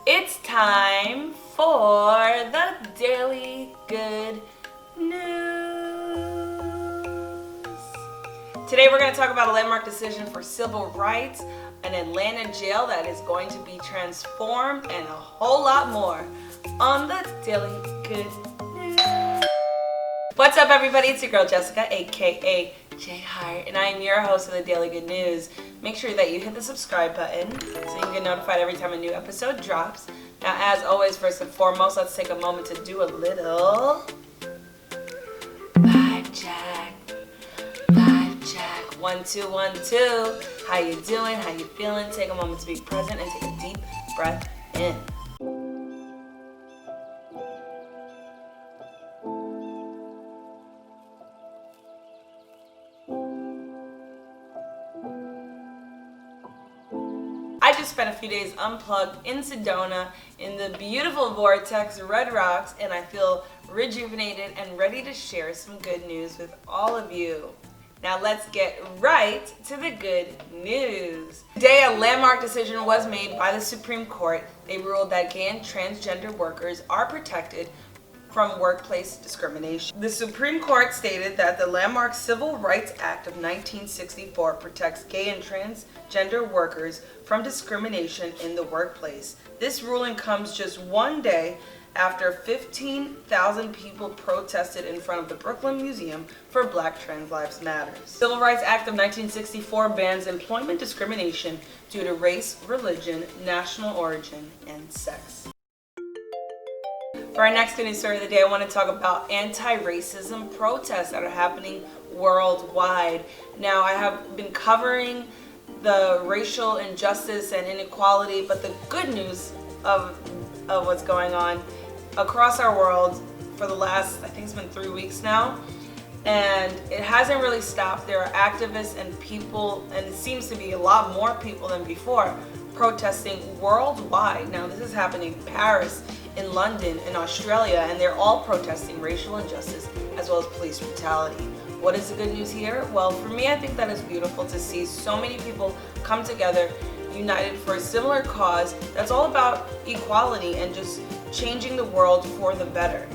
It's time for the Daily Good News. Today we're going to talk about a landmark decision for civil rights, an Atlanta jail that is going to be transformed, and a whole lot more on the Daily Good News. What's up, everybody? It's your girl Jessica, aka J Hart, and I am your host of the Daily Good News. Make sure that you hit the subscribe button so you can get notified every time a new episode drops. Now, as always, first and foremost, let's take a moment to do a little vibe check. Vibe check. 1 2 1 2. How you doing? How you feeling? Take a moment to be present and take a deep breath in. I just spent a few days unplugged in Sedona in the beautiful vortex, Red Rocks, and I feel rejuvenated and ready to share some good news with all of you. Now let's get right to the good news. Today, a landmark decision was made by the Supreme Court. They ruled that gay and transgender workers are protected from workplace discrimination. The Supreme Court stated that the landmark Civil Rights Act of 1964 protects gay and transgender workers from discrimination in the workplace. This ruling comes just one day after 15,000 people protested in front of the Brooklyn Museum for Black Trans Lives Matter. Civil Rights Act of 1964 bans employment discrimination due to race, religion, national origin, and sex. For our next good news story of the day, I want to talk about anti-racism protests that are happening worldwide. Now, I have been covering the racial injustice and inequality, but the good news of what's going on across our world for the last, I think it's been 3 weeks now, and it hasn't really stopped. There are activists and people, and it seems to be a lot more people than before, protesting worldwide. Now, this is happening in Paris, in London, in Australia, and they're all protesting racial injustice as well as police brutality. What is the good news here? Well, for me, I think that it's beautiful to see so many people come together, united for a similar cause that's all about equality and just changing the world for the better.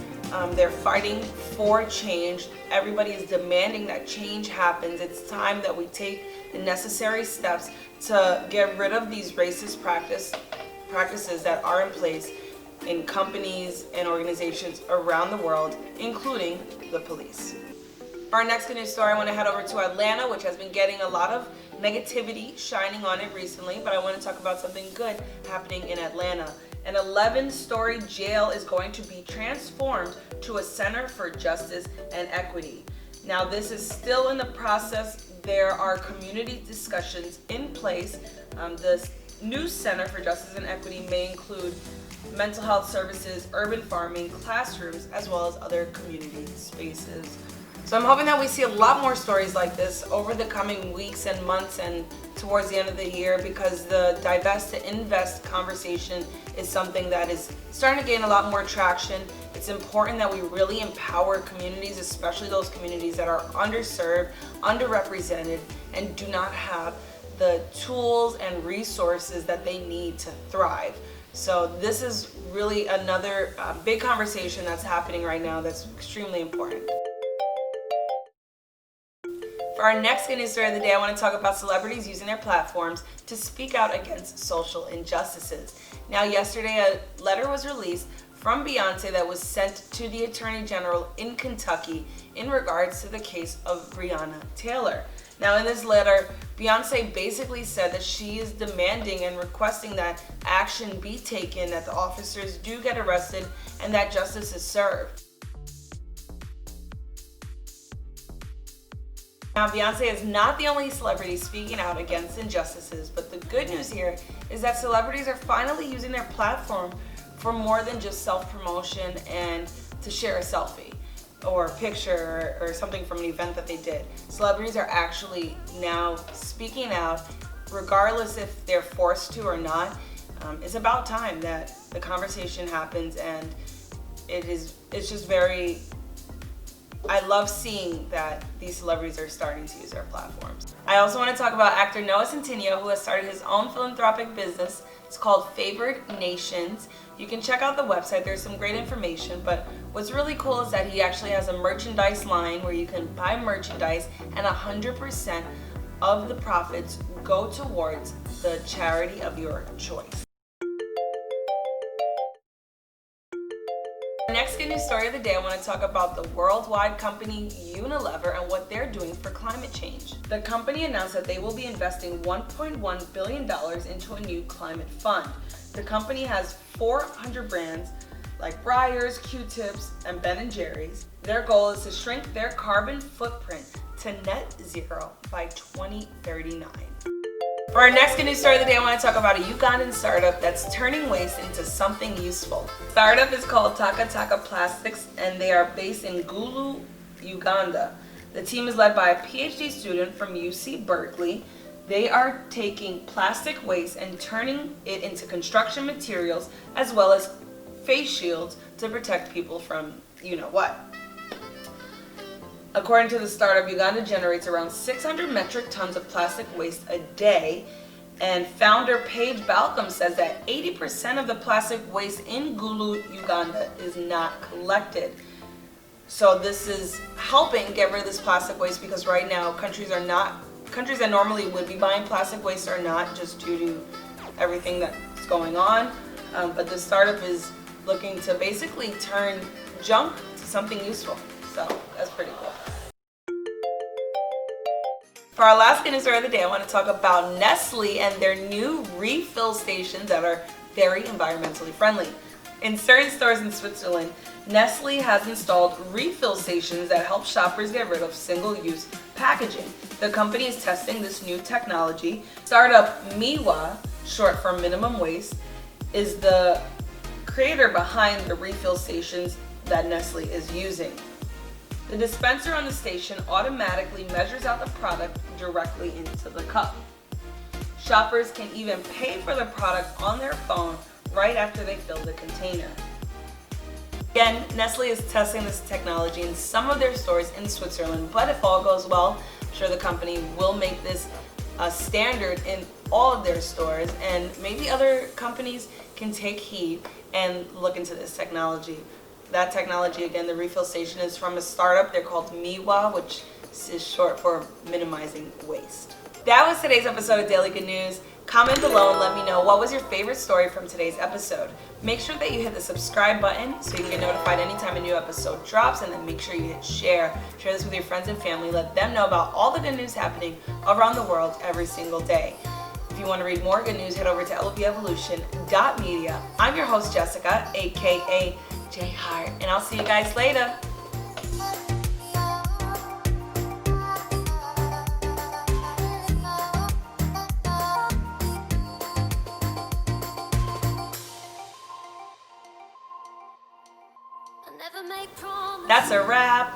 They're fighting for change. Everybody is demanding that change happens. It's time that we take the necessary steps to get rid of these racist practices that are in place in companies and organizations around the world, including the police. For our next good news story, I want to head over to Atlanta, which has been getting a lot of negativity shining on it recently, but I want to talk about something good happening in Atlanta. An 11-story jail is going to be transformed to a center for justice and equity. Now, this is still in the process. There are community discussions in place. The new Center for Justice and Equity may include mental health services, urban farming, classrooms, as well as other community spaces. So I'm hoping that we see a lot more stories like this over the coming weeks and months and towards the end of the year, because the divest to invest conversation is something that is starting to gain a lot more traction. It's important that we really empower communities, especially those communities that are underserved, underrepresented, and do not have the tools and resources that they need to thrive. So this is really another big conversation that's happening right now that's extremely important. For our next good news story of the day, I want to talk about celebrities using their platforms to speak out against social injustices. Now, yesterday, a letter was released from Beyonce that was sent to the Attorney General in Kentucky in regards to the case of Breonna Taylor. Now, in this letter, Beyonce basically said that she is demanding and requesting that action be taken, that the officers do get arrested, and that justice is served. Now, Beyonce is not the only celebrity speaking out against injustices, but the good news here is that celebrities are finally using their platform for more than just self-promotion and to share a selfie or a picture or something from an event that they did. Celebrities are actually now speaking out, regardless if they're forced to or not. It's about time that the conversation happens, and it's just very, I love seeing that these celebrities are starting to use their platforms. I also want to talk about actor Noah Centineo, who has started his own philanthropic business It's called Favored Nations. You can check out the website. There's some great information, but what's really cool is that he actually has a merchandise line where you can buy merchandise and 100% of the profits go towards the charity of your choice. Next good news story of the day, I want to talk about the worldwide company Unilever and what they're doing for climate change. The company announced that they will be investing $1.1 billion into a new climate fund. The company has 400 brands like Breyers, Q-Tips, and Ben & Jerry's. Their goal is to shrink their carbon footprint to net zero by 2039. For our next good news story of the day, I want to talk about a Ugandan startup that's turning waste into something useful. The startup is called Taka Taka Plastics, and they are based in Gulu, Uganda. The team is led by a PhD student from UC Berkeley. They are taking plastic waste and turning it into construction materials as well as face shields to protect people from you-know-what. According to the startup, Uganda generates around 600 metric tons of plastic waste a day, and founder Paige Balcom says that 80% of the plastic waste in Gulu, Uganda is not collected. So this is helping get rid of this plastic waste because right now countries that normally would be buying plastic waste are not, just due to everything that's going on. But the startup is looking to basically turn junk to something useful. So that's pretty cool. For our last good news story of the day, I want to talk about Nestle and their new refill stations that are very environmentally friendly. In certain stores in Switzerland, Nestle has installed refill stations that help shoppers get rid of single-use packaging. The company is testing this new technology. Startup Miwa, short for minimum waste, is the creator behind the refill stations that Nestle is using. The dispenser on the station automatically measures out the product directly into the cup. Shoppers can even pay for the product on their phone right after they fill the container. Again, Nestle is testing this technology in some of their stores in Switzerland, but if all goes well, I'm sure the company will make this a standard in all of their stores, and maybe other companies can take heed and look into this technology. That technology, again, the refill station, is from a startup. They're called Miwa, which is short for minimizing waste. That was today's episode of Daily Good News. Comment below and let me know what was your favorite story from today's episode. Make sure that you hit the subscribe button so you can get notified anytime a new episode drops, and then make sure you hit share. Share this with your friends and family. Let them know about all the good news happening around the world every single day. If you want to read more good news, head over to LovEvolution.media. I'm your host, Jessica, aka J Hart, and I'll see you guys later. That's a wrap.